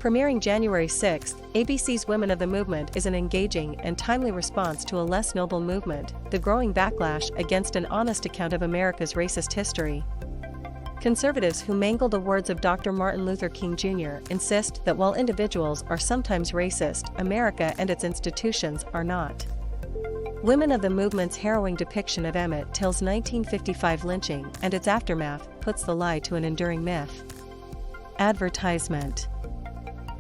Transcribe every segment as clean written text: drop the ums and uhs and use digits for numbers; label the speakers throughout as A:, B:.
A: Premiering January 6, ABC's Women of the Movement is an engaging and timely response to a less noble movement, the growing backlash against an honest account of America's racist history. Conservatives who mangle the words of Dr. Martin Luther King Jr. insist that while individuals are sometimes racist, America and its institutions are not. Women of the Movement's harrowing depiction of Emmett Till's 1955 lynching and its aftermath puts the lie to an enduring myth. Advertisement.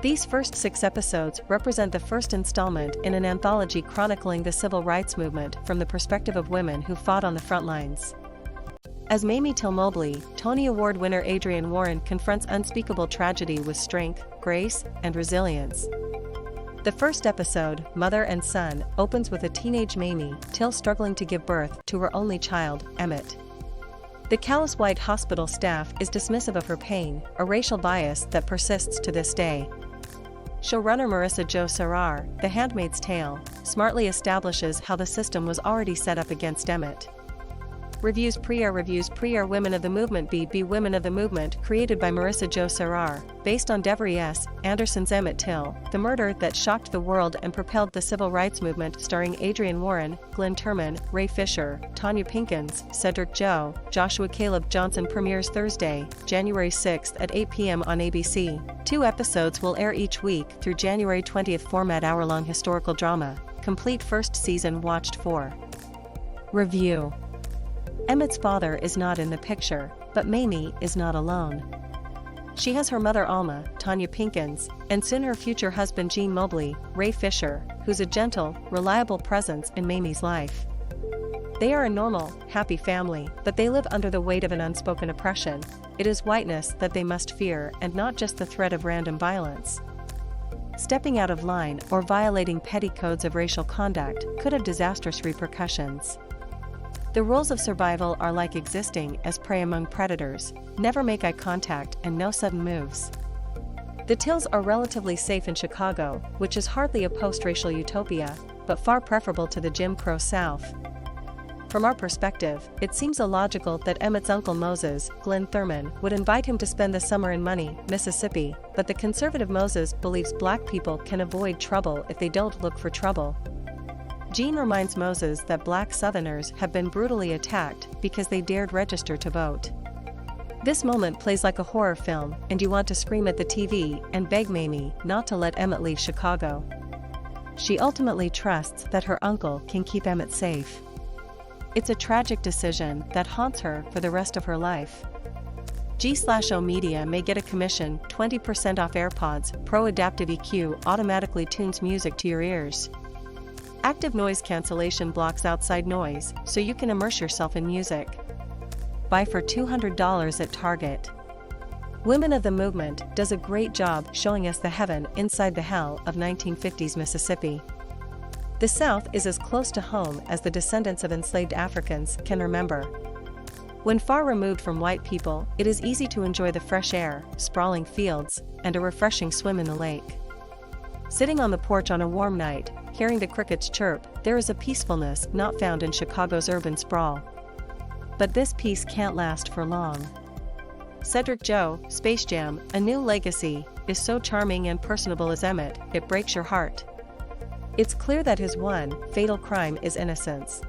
A: These first 6 episodes represent the first installment in an anthology chronicling the civil rights movement from the perspective of women who fought on the front lines. As Mamie Till-Mobley, Tony Award winner Adrienne Warren confronts unspeakable tragedy with strength, grace, and resilience. The first episode, Mother and Son, opens with a teenage Mamie Till struggling to give birth to her only child, Emmett. The callous white hospital staff is dismissive of her pain, a racial bias that persists to this day. Showrunner Marissa Jo Cerar, The Handmaid's Tale, smartly establishes how the system was already set up against Emmett. Reviews pre-air Women of the Movement B Women of the Movement created by Marissa Jo Cerar, based on Devery S. Anderson's Emmett Till, the murder that shocked the world and propelled the civil rights movement, starring Adrienne Warren, Glenn Turman, Ray Fisher, Tanya Pinkins, Cedric Joe, Joshua Caleb Johnson. Premieres Thursday, January 6 at 8 p.m. on ABC. 2 episodes will air each week through January 20. Format hour-long historical drama. Complete first season watched 4. Review. Emmett's father is not in the picture, but Mamie is not alone. She has her mother Alma, Tanya Pinkins, and soon her future husband Gene Mobley, Ray Fisher, who's a gentle, reliable presence in Mamie's life. They are a normal, happy family, but they live under the weight of an unspoken oppression. It is whiteness that they must fear and not just the threat of random violence. Stepping out of line or violating petty codes of racial conduct could have disastrous repercussions. The rules of survival are like existing as prey among predators: never make eye contact and no sudden moves. The Tills are relatively safe in Chicago, which is hardly a post-racial utopia, but far preferable to the Jim Crow South. From our perspective, it seems illogical that Emmett's uncle Moses, Glenn Thurman, would invite him to spend the summer in Money, Mississippi, but the conservative Moses believes black people can avoid trouble if they don't look for trouble. Gene reminds Moses that black Southerners have been brutally attacked because they dared register to vote. This moment plays like a horror film, and you want to scream at the TV and beg Mamie not to let Emmett leave Chicago. She ultimately trusts that her uncle can keep Emmett safe. It's a tragic decision that haunts her for the rest of her life. G/O Media may get a commission. 20% off AirPods Pro. Adaptive EQ automatically tunes music to your ears. Active noise cancellation blocks outside noise, so you can immerse yourself in music. Buy for $200 at Target. Women of the Movement does a great job showing us the heaven inside the hell of 1950s Mississippi. The South is as close to home as the descendants of enslaved Africans can remember. When far removed from white people, it is easy to enjoy the fresh air, sprawling fields, and a refreshing swim in the lake. Sitting on the porch on a warm night, hearing the crickets chirp, there is a peacefulness not found in Chicago's urban sprawl. But this peace can't last for long. Cedric Joe, Space Jam: A New Legacy, is so charming and personable as Emmett, it breaks your heart. It's clear that his one fatal crime is innocence.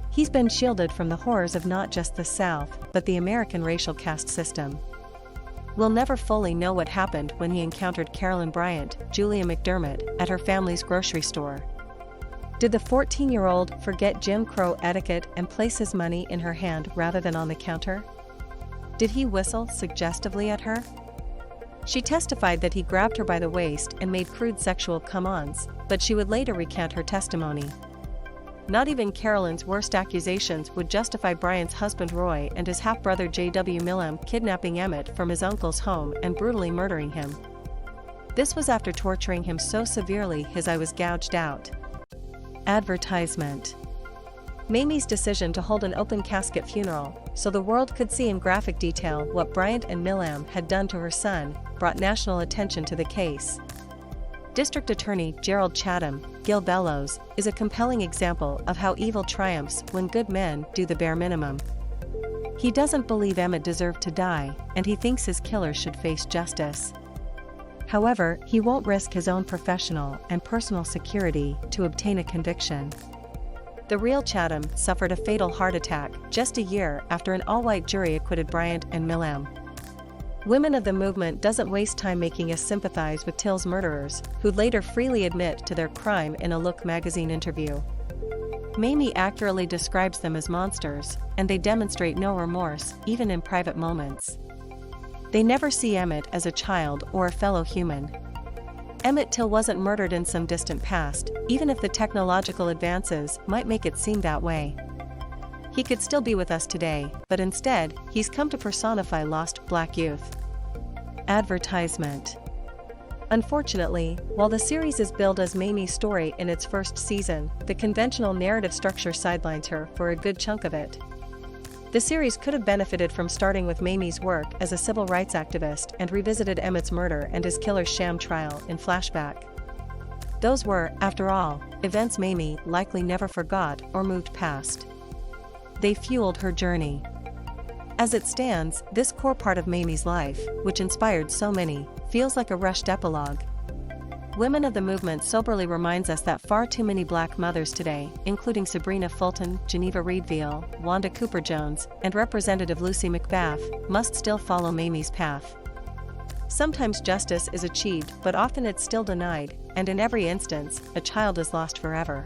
A: He's been shielded from the horrors of not just the South, but the American racial caste system. We'll never fully know what happened when he encountered Carolyn Bryant, Julia McDermott, at her family's grocery store. Did the 14-year-old forget Jim Crow etiquette and place his money in her hand rather than on the counter? Did he whistle suggestively at her? She testified that he grabbed her by the waist and made crude sexual come-ons, but she would later recant her testimony. Not even Carolyn's worst accusations would justify Bryant's husband Roy and his half-brother J.W. Millam kidnapping Emmett from his uncle's home and brutally murdering him. This was after torturing him so severely his eye was gouged out. Advertisement. Mamie's decision to hold an open casket funeral, so the world could see in graphic detail what Bryant and Millam had done to her son, brought national attention to the case. District Attorney Gerald Chatham, Gil Bellows, is a compelling example of how evil triumphs when good men do the bare minimum. He doesn't believe Emmett deserved to die, and he thinks his killer should face justice. However, he won't risk his own professional and personal security to obtain a conviction. The real Chatham suffered a fatal heart attack just a year after an all-white jury acquitted Bryant and Millam. Women of the movement doesn't waste time making us sympathize with Till's murderers, who later freely admit to their crime in a Look magazine interview. Mamie accurately describes them as monsters, and they demonstrate no remorse, even in private moments. They never see Emmett as a child or a fellow human. Emmett Till wasn't murdered in some distant past, even if the technological advances might make it seem that way. He could still be with us today, but instead, he's come to personify lost Black youth. Advertisement. Unfortunately, while the series is billed as Mamie's story in its first season, the conventional narrative structure sidelines her for a good chunk of it. The series could have benefited from starting with Mamie's work as a civil rights activist and revisited Emmett's murder and his killer's sham trial in flashback. Those were, after all, events Mamie likely never forgot or moved past. They fueled her journey. As it stands, this core part of Mamie's life, which inspired so many, feels like a rushed epilogue. Women of the Movement soberly reminds us that far too many Black mothers today, including Sabrina Fulton, Geneva Reedveal, Wanda Cooper-Jones, and Representative Lucy McBath, must still follow Mamie's path. Sometimes justice is achieved, but often it's still denied, and in every instance, a child is lost forever.